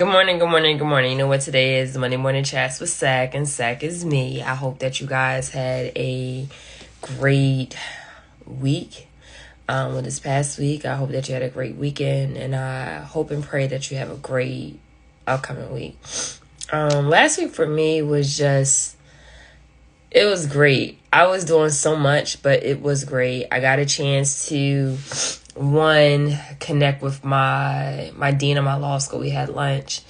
Good morning, good morning, good morning. You know what today is? Monday Morning Chats with Sack, and Sack is me. I hope that you guys had a great week with this past week. I hope that you had a great weekend, and I hope and pray that you have a great upcoming week. Last week for me was it was great. I was doing so much, but it was great. I got a chance to one connect with my dean of my law school. We had lunch,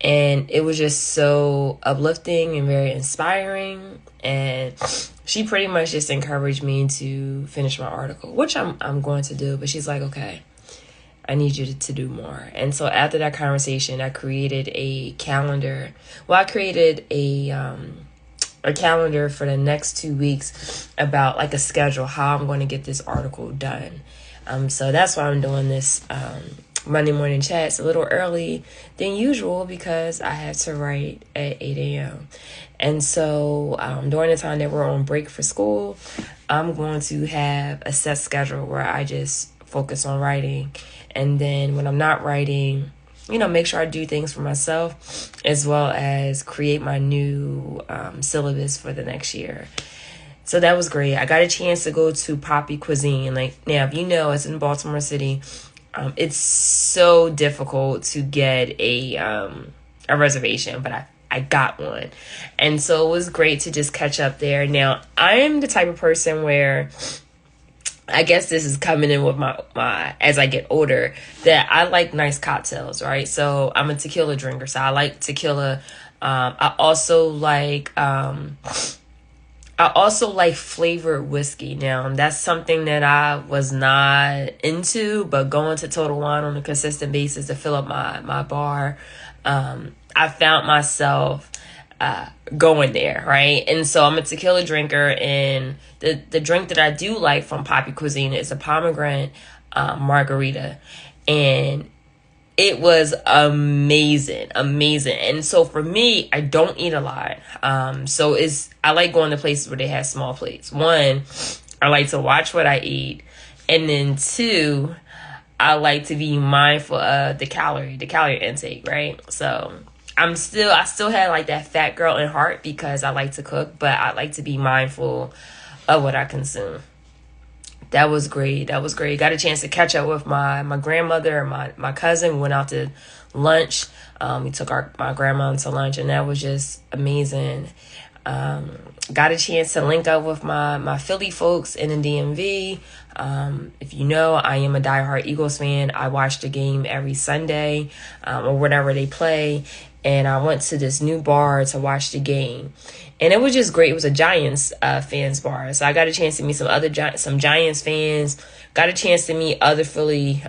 and it was just so uplifting and very inspiring, and she pretty much just encouraged me to finish my article, which I'm going to do. But she's like, okay, I need you to do more. And so after that conversation, I created a calendar. Well, I created a calendar for the next 2 weeks about like a schedule, how I'm going to get this article done. So that's why I'm doing this Monday morning chats a little early than usual, because I have to write at 8 a.m. And so during the time that we're on break for school, I'm going to have a set schedule where I just focus on writing. And then when I'm not writing, make sure I do things for myself, as well as create my new syllabus for the next year. So that was great. I got a chance to go to Poppy Cuisine. Like, now, if you know, it's in Baltimore City. It's so difficult to get a reservation, but I got one. And so it was great to just catch up there. Now, I'm the type of person where, I guess this is coming in with my as I get older, that I like nice cocktails, right? So I'm a tequila drinker, so I like tequila. I also like flavored whiskey. Now, that's something that I was not into, but going to Total Wine on a consistent basis to fill up my bar, I found myself going there, right? And so I'm a tequila drinker, and the drink that I do like from Poppy Cuisine is a pomegranate margarita, and it was amazing. And so for me, I don't eat a lot. So I like going to places where they have small plates. One, I like to watch what I eat. And then two, I like to be mindful of the calorie intake, right? So I still have like that fat girl in heart, because I like to cook, but I like to be mindful of what I consume. That was great. Got a chance to catch up with my grandmother and my cousin. We went out to lunch. We took my grandma to lunch, and that was just amazing. Got a chance to link up with my Philly folks in the DMV. If you know, I am a diehard Eagles fan. I watch the game every Sunday or whenever they play. And I went to this new bar to watch the game. And it was just great. It was a Giants fans bar. So I got a chance to meet some Giants fans. Got a chance to meet other Philly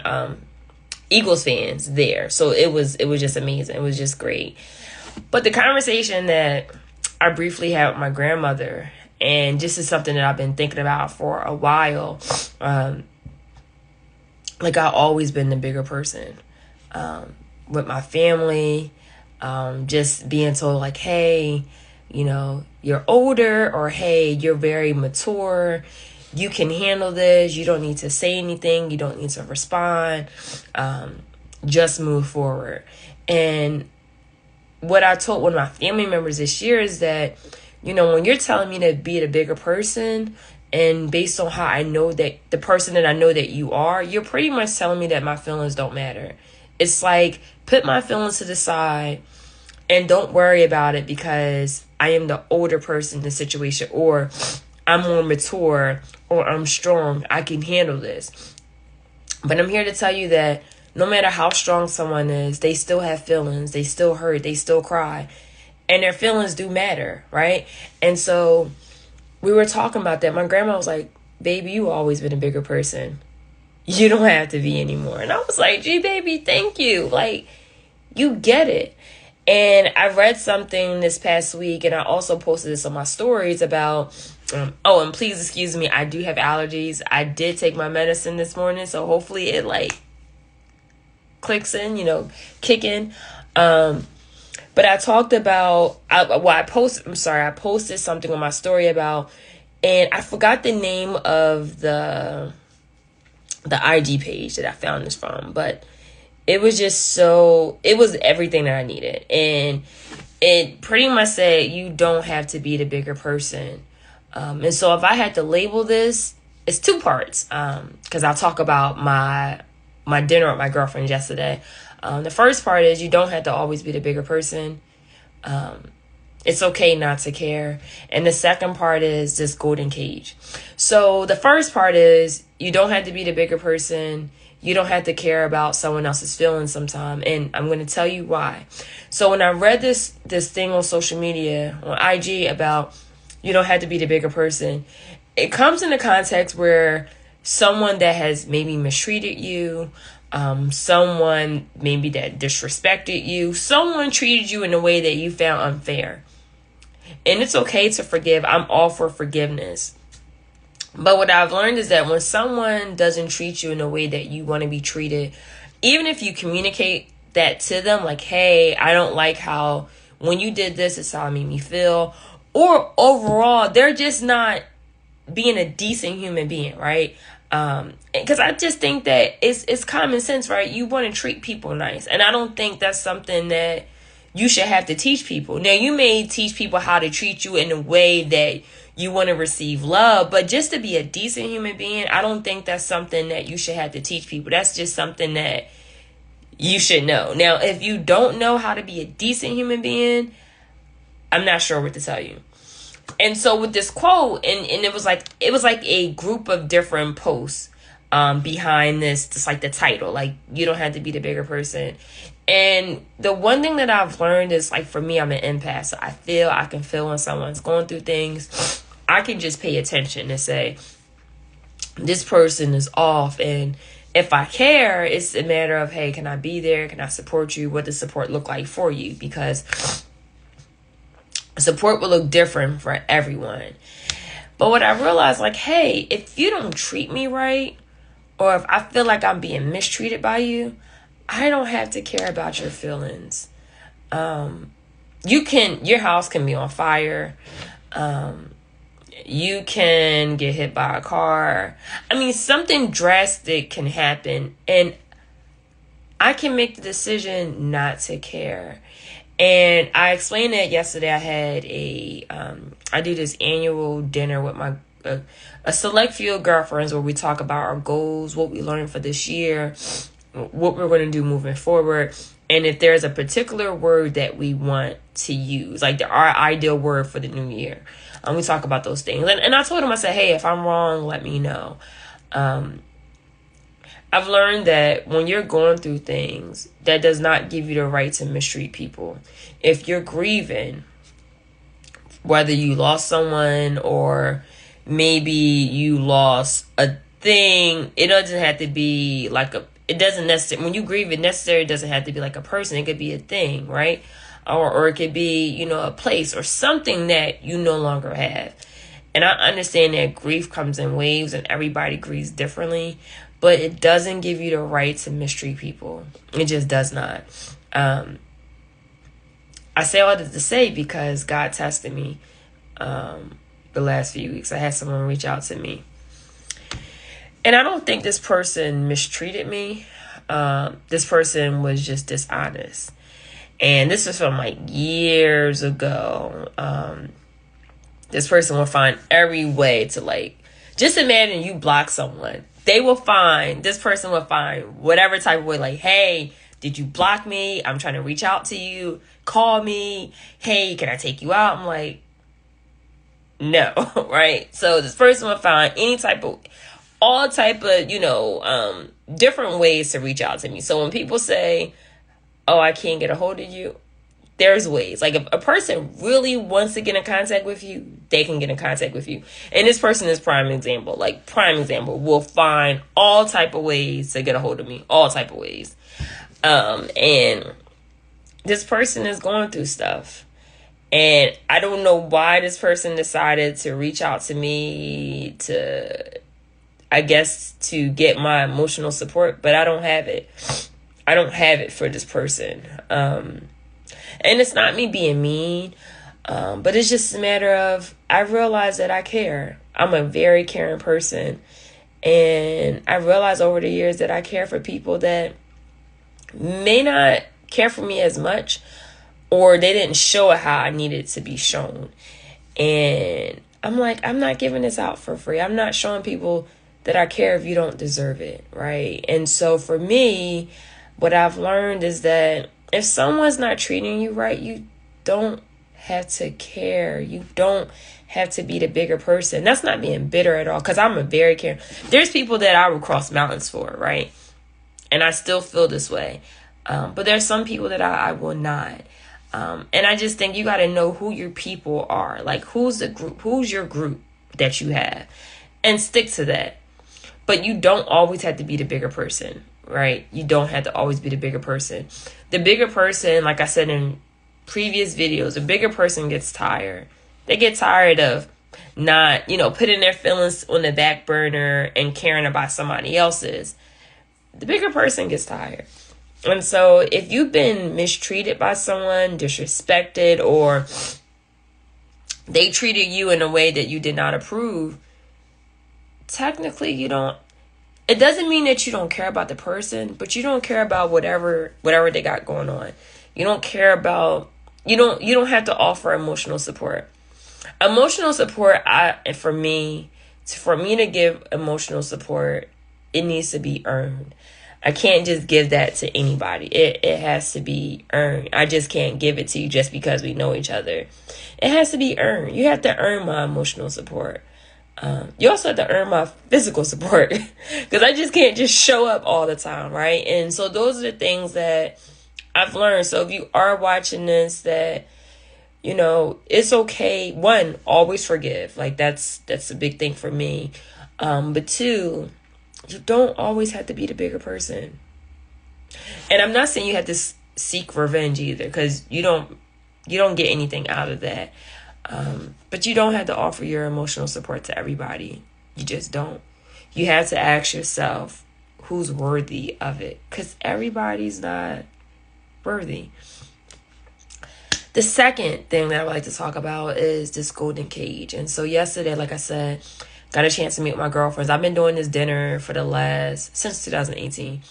Eagles fans there. So it was just amazing. It was just great. But the conversation that I briefly had with my grandmother, and this is something that I've been thinking about for a while. Like, I've always been the bigger person with my family. Just being told like, hey, you're older, or hey, you're very mature. You can handle this. You don't need to say anything. You don't need to respond. Just move forward. And what I told one of my family members this year is that, when you're telling me to be the bigger person, and based on how I know that the person that I know that you are, you're pretty much telling me that my feelings don't matter. It's like, put my feelings to the side and don't worry about it, because I am the older person in the situation, or I'm more mature, or I'm strong. I can handle this. But I'm here to tell you that no matter how strong someone is, they still have feelings. They still hurt. They still cry. And their feelings do matter, right? And so we were talking about that. My grandma was like, baby, you always been a bigger person. You don't have to be anymore. And I was like, gee, baby, thank you. Like, you get it. And I read something this past week, and I also posted this on my stories about, and please excuse me, I do have allergies. I did take my medicine this morning, so hopefully it like clicks in, kick in. But I talked about, I posted something on my story about, and I forgot the name of the IG page that I found this from, but it was just so, it was everything that I needed. And it pretty much said you don't have to be the bigger person. And so if I had to label this, it's two parts. Because I'll talk about my dinner with my girlfriend yesterday. The first part is you don't have to always be the bigger person. It's okay not to care. And the second part is this golden cage. So the first part is you don't have to be the bigger person. You don't have to care about someone else's feelings sometime. And I'm going to tell you why. So when I read this thing on social media, on IG, about you don't have to be the bigger person, it comes in a context where someone that has maybe mistreated you, someone maybe that disrespected you, someone treated you in a way that you found unfair. And it's okay to forgive. I'm all for forgiveness. But what I've learned is that when someone doesn't treat you in a way that you want to be treated, even if you communicate that to them, like, hey, I don't like how when you did this, it's how it made me feel. Or overall, they're just not being a decent human being, right? Because I just think that it's common sense, right? You want to treat people nice. And I don't think that's something that you should have to teach people. Now, you may teach people how to treat you in a way that you want to receive love, but just to be a decent human being, I don't think that's something that you should have to teach people. That's just something that you should know. Now, if you don't know how to be a decent human being, I'm not sure what to tell you. And so with this quote, and it was like a group of different posts behind this, just like the title, like you don't have to be the bigger person. And the one thing that I've learned is, like, for me, I'm an empath. So I can feel when someone's going through things. I can just pay attention and say, this person is off. And if I care, it's a matter of, hey, can I be there? Can I support you? What does support look like for you? Because support will look different for everyone. But what I realized, like, hey, if you don't treat me right, or if I feel like I'm being mistreated by you, I don't have to care about your feelings. Your house can be on fire. You can get hit by a car. I mean, something drastic can happen, and I can make the decision not to care. And I explained that yesterday. I had I do this annual dinner with my a select few girlfriends where we talk about our goals, what we learned for this year, what we're going to do moving forward, and if there's a particular word that we want to use, like our ideal word for the new year. We talk about those things. And I told him, I said, hey, if I'm wrong, let me know. I've learned that when you're going through things, that does not give you the right to mistreat people. If you're grieving, whether you lost someone or maybe you lost a thing, it doesn't have to be like it doesn't necessarily, when you grieve, it necessarily doesn't have to be like a person. It could be a thing, right? Or it could be, a place or something that you no longer have. And I understand that grief comes in waves and everybody grieves differently, but it doesn't give you the right to mistreat people. It just does not. I say all this to say because God tested me the last few weeks. I had someone reach out to me. And I don't think this person mistreated me. This person was just dishonest. And this was from like years ago. This person will find every way to just imagine you block someone. This person will find whatever type of way, like, hey, did you block me? I'm trying to reach out to you. Call me. Hey, can I take you out? I'm like, no, right? So this person will find all type of, different ways to reach out to me. So when people say, oh, I can't get a hold of you, there's ways. Like, if a person really wants to get in contact with you, they can get in contact with you. And this person is prime example, will find all type of ways to get a hold of me, all type of ways. And this person is going through stuff. And I don't know why this person decided to reach out to me to get my emotional support, but I don't have it. I don't have it for this person. And it's not me being mean, but it's just a matter of, I realize that I care. I'm a very caring person. And I realized over the years that I care for people that may not care for me as much, or they didn't show it how I needed to be shown. And I'm like, I'm not giving this out for free. I'm not showing people that I care if you don't deserve it, right? And so for me, what I've learned is that if someone's not treating you right, you don't have to care. You don't have to be the bigger person. That's not being bitter at all, because I'm a very caring. There's people that I would cross mountains for, right? And I still feel this way. But there's some people that I will not. And I just think you got to know who your people are. Like, who's the group? Who's your group that you have? And stick to that. But you don't always have to be the bigger person, right? You don't have to always be the bigger person. The bigger person, like I said in previous videos, the bigger person gets tired. They get tired of not, putting their feelings on the back burner and caring about somebody else's. The bigger person gets tired. And so if you've been mistreated by someone, disrespected, or they treated you in a way that you did not approve, technically it doesn't mean that you don't care about the person, but you don't care about whatever they got going on. You don't care about, you don't have to offer emotional support. Emotional support, for me to give emotional support, it needs to be earned. I can't just give that to anybody. It has to be earned. I just can't give it to you just because we know each other. It has to be earned. You have to earn my emotional support. You also have to earn my physical support, because I just can't just show up all the time, right? And so those are the things that I've learned. So if you are watching this, that, it's okay. One, always forgive. Like, that's a big thing for me. But two, you don't always have to be the bigger person. And I'm not saying you have to seek revenge either, because you don't get anything out of that. But you don't have to offer your emotional support to everybody. You just don't. You have to ask yourself who's worthy of it, because everybody's not worthy. The second thing that I would like to talk about is this golden cage. And so yesterday, like I said, got a chance to meet with my girlfriends. I've been doing this dinner since 2018.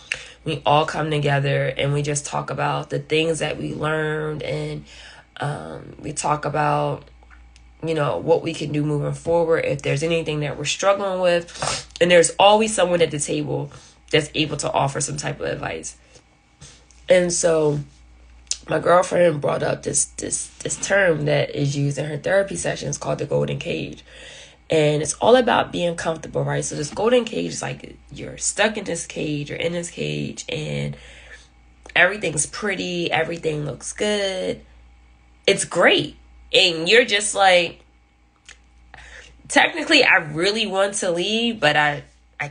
We all come together and we just talk about the things that we learned, and we talk about, what we can do moving forward, if there's anything that we're struggling with. And there's always someone at the table that's able to offer some type of advice. And so my girlfriend brought up this term that is used in her therapy sessions called the golden cage. And it's all about being comfortable, right? So this golden cage is like you're stuck in this cage, you're in this cage, and everything's pretty, everything looks good. It's great. And you're just like, technically, I really want to leave, but I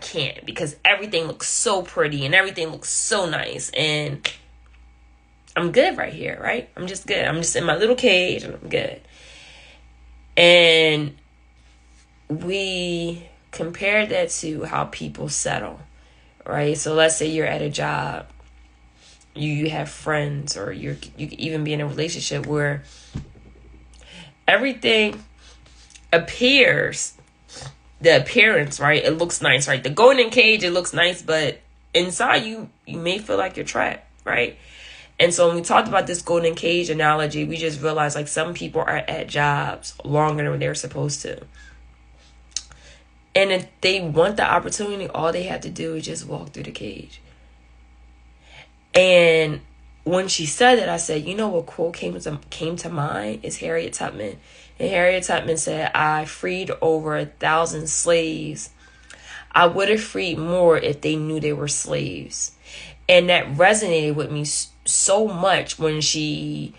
can't, because everything looks so pretty and everything looks so nice. And I'm good right here, right? I'm just good. I'm just in my little cage and I'm good. And we compare that to how people settle, right? So let's say you're at a job, you have friends, or you could even be in a relationship where everything appears, the appearance, right? It looks nice, right? The golden cage, it looks nice, but inside you may feel like you're trapped, right? And so when we talked about this golden cage analogy, we just realized, like, some people are at jobs longer than they're supposed to. And if they want the opportunity, all they have to do is just walk through the cage. And when she said that, I said, what quote came to mind is Harriet Tubman. And Harriet Tubman said, I freed over 1,000 slaves. I would have freed more if they knew they were slaves. And that resonated with me so much when she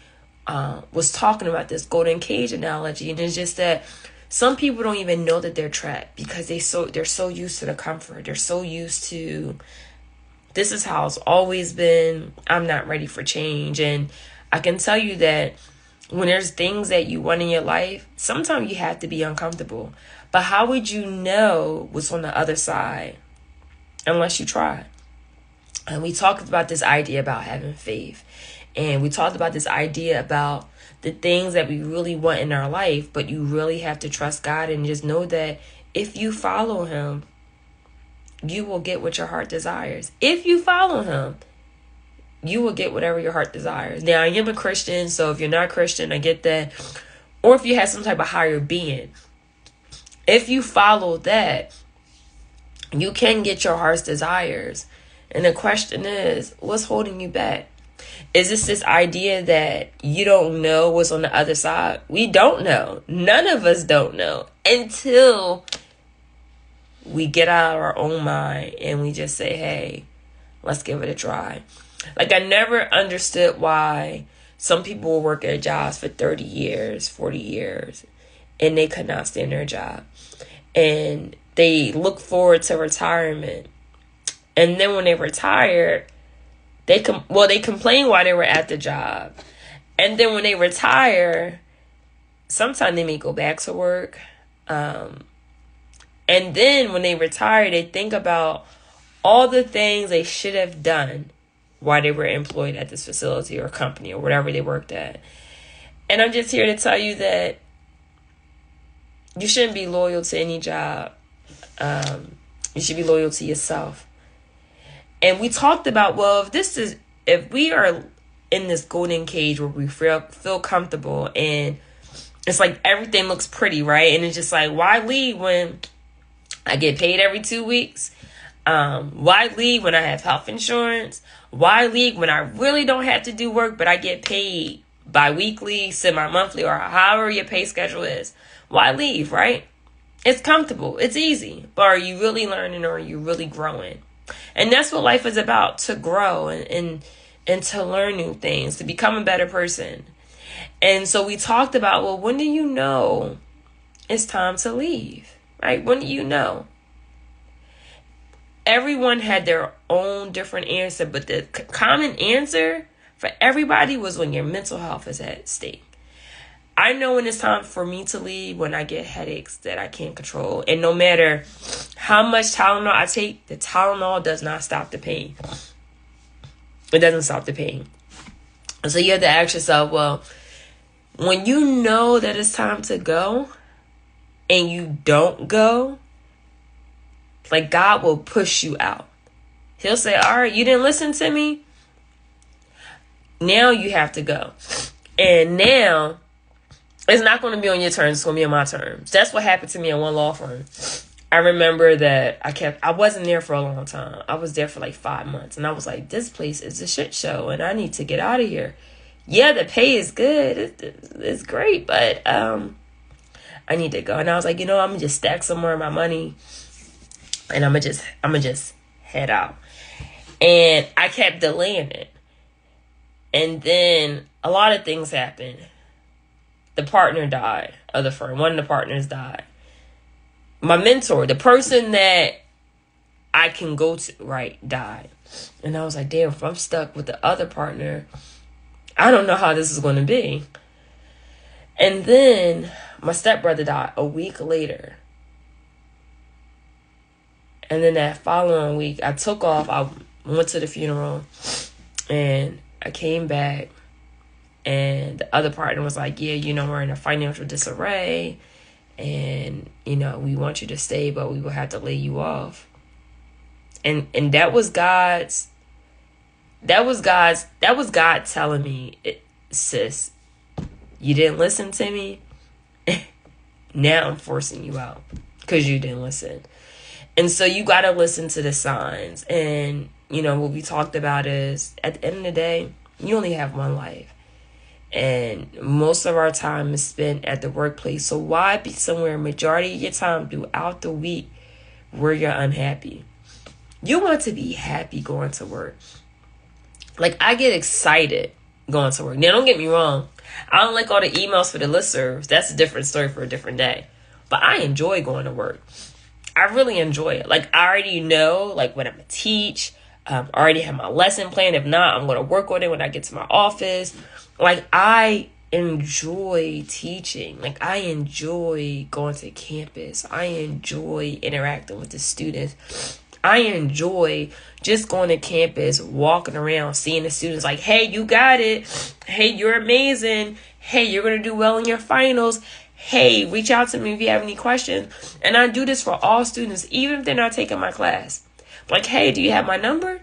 was talking about this golden cage analogy. And it's just that some people don't even know that they're trapped, because they're so used to the comfort. They're so used to, this is how it's always been. I'm not ready for change. And I can tell you that when there's things that you want in your life, sometimes you have to be uncomfortable. But how would you know what's on the other side unless you try? And we talked about this idea about having faith. And we talked about this idea about the things that we really want in our life, but you really have to trust God and just know that if you follow him, you will get what your heart desires. If you follow him, you will get whatever your heart desires. Now, I am a Christian, so if you're not Christian, I get that. Or if you have some type of higher being, if you follow that, you can get your heart's desires. And the question is, what's holding you back? Is this idea that you don't know what's on the other side? We don't know. None of us don't know until we get out of our own mind and we just say, hey, let's give it a try. Like, I never understood why some people will work at jobs for 30 years, 40 years, and they could not stand their job. And they look forward to retirement. And then when they retire, they complain while they were at the job. And then when they retire, sometimes they may go back to work. And then when they retire, they think about all the things they should have done while they were employed at this facility or company or whatever they worked at. And I'm just here to tell you that you shouldn't be loyal to any job. You should be loyal to yourself. And we talked about, well, if we are in this golden cage where we feel comfortable and it's like everything looks pretty, right? And it's just like, why leave when I get paid every 2 weeks? Why leave when I have health insurance? Why leave when I really don't have to do work, but I get paid bi-weekly, semi-monthly, or however your pay schedule is? Why leave, right? It's comfortable. It's easy. But are you really learning, or are you really growing? And that's what life is about, to grow and to learn new things, to become a better person. And so we talked about, well, when do you know it's time to leave, right? When do you know? Everyone had their own different answer, but the common answer for everybody was when your mental health is at stake. I know when it's time for me to leave, when I get headaches that I can't control. And no matter how much Tylenol I take, the Tylenol does not stop the pain. It doesn't stop the pain. And so you have to ask yourself, well, when you know that it's time to go and you don't go, like, God will push you out. He'll say, all right, you didn't listen to me. Now you have to go. And now it's not going to be on your terms. It's going to be on my terms. That's what happened to me at one law firm. I remember that I wasn't there for a long time. I was there for like 5 months. And I was like, this place is a shit show and I need to get out of here. Yeah, the pay is good. It's great. But I need to go. And I was like, I'm going to just stack some more of my money. And I'm gonna just head out. And I kept delaying it. And then a lot of things happened. The partner died of the firm. One of the partners died. My mentor, the person that I can go to, right, died. And I was like, damn, if I'm stuck with the other partner, I don't know how this is going to be. And then my stepbrother died a week later. And then that following week, I took off. I went to the funeral and I came back. And the other partner was like, yeah, we're in a financial disarray. And, we want you to stay, but we will have to lay you off. And that was God telling me, sis, you didn't listen to me. Now I'm forcing you out because you didn't listen. And so you got to listen to the signs. And, what we talked about is at the end of the day, you only have one life. And most of our time is spent at the workplace. So why be somewhere majority of your time throughout the week where you're unhappy? You want to be happy going to work. Like, I get excited going to work. Now, don't get me wrong. I don't like all the emails for the listservs. That's a different story for a different day. But I enjoy going to work. I really enjoy it. Like, I already know, like, what I'm going to teach. I already have my lesson plan. If not, I'm going to work on it when I get to my office. Like, I enjoy teaching. Like, I enjoy going to campus. I enjoy interacting with the students. I enjoy just going to campus, walking around, seeing the students like, hey, you got it. Hey, you're amazing. Hey, you're going to do well in your finals. Hey, reach out to me if you have any questions. And I do this for all students, even if they're not taking my class. Like, hey, do you have my number?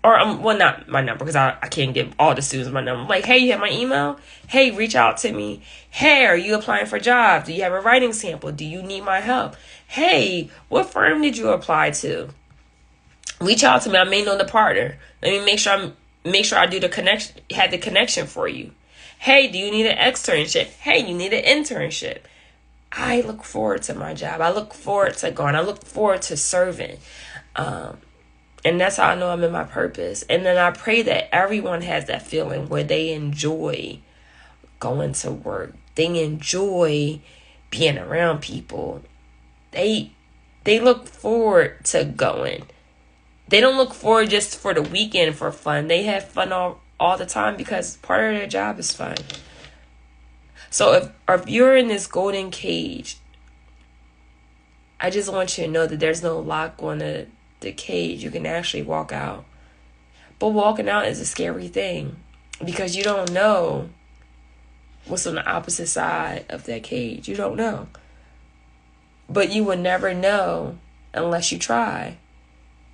or well, not my number, because I can't give all the students my number. Like, hey, you have my email? Hey, reach out to me. Hey, are you applying for jobs? Do you have a writing sample? Do you need my help? Hey, what firm did you apply to? Reach out to me. I may know the partner. Let me make sure I do the connection, have the connection for you. Hey, do you need an externship? Hey, you need an internship. I look forward to my job. I look forward to going. I look forward to serving. And that's how I know I'm in my purpose. And then I pray that everyone has that feeling where they enjoy going to work. They enjoy being around people. They look forward to going. They don't look forward just for the weekend for fun. They have fun all the time because part of their job is fun. So if you're in this golden cage, I just want you to know that there's no lock on the cage. You can actually walk out. But walking out is a scary thing because you don't know what's on the opposite side of that cage. You don't know. But you will never know unless you try.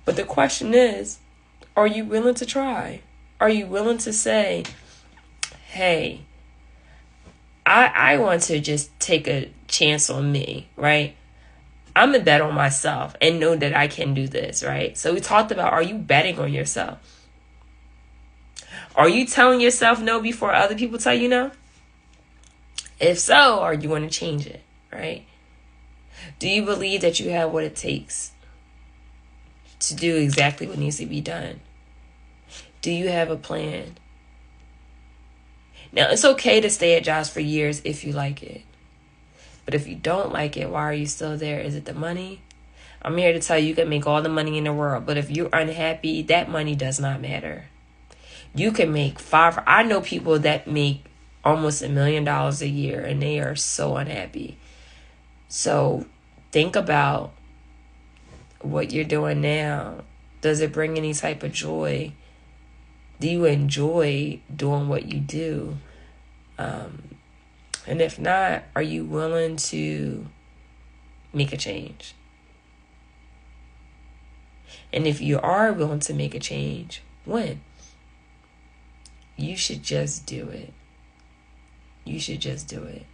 But the question is, are you willing to try? Are you willing to say, hey, I want to just take a chance on me, right? I'm going to bet on myself and know that I can do this, right? So we talked about, are you betting on yourself? Are you telling yourself no before other people tell you no? If so, are you going to change it, right? Do you believe that you have what it takes to do exactly what needs to be done? Do you have a plan? Now, it's okay to stay at jobs for years if you like it. But if you don't like it, why are you still there? Is it the money? I'm here to tell you, you can make all the money in the world. But if you're unhappy, that money does not matter. You can make I know people that make almost $1 million a year and they are so unhappy. So think about what you're doing now. Does it bring any type of joy? Do you enjoy doing what you do? And if not, are you willing to make a change? And if you are willing to make a change, when? You should just do it. You should just do it.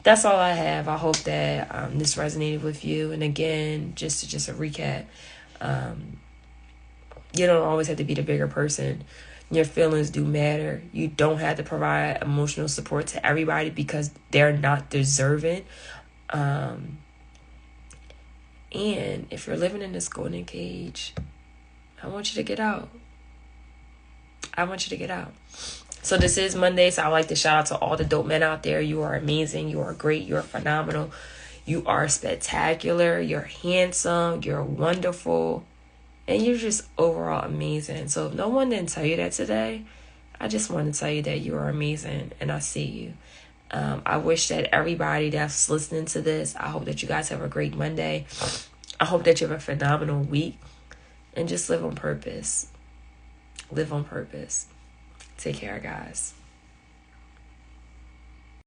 That's all I have. I hope that this resonated with you. And again, just a recap. You don't always have to be the bigger person. Your feelings do matter. You don't have to provide emotional support to everybody because they're not deserving. And if you're living in this golden cage, I want you to get out. I want you to get out. So this is Monday, so I would like to shout out to all the dope men out there. You are amazing. You are great. You are phenomenal. You are spectacular. You're handsome. You're wonderful. And you're just overall amazing. So if no one didn't tell you that today, I just want to tell you that you are amazing and I see you. I wish that everybody that's listening to this, I hope that you guys have a great Monday. I hope that you have a phenomenal week and just live on purpose. Live on purpose. Take care, guys.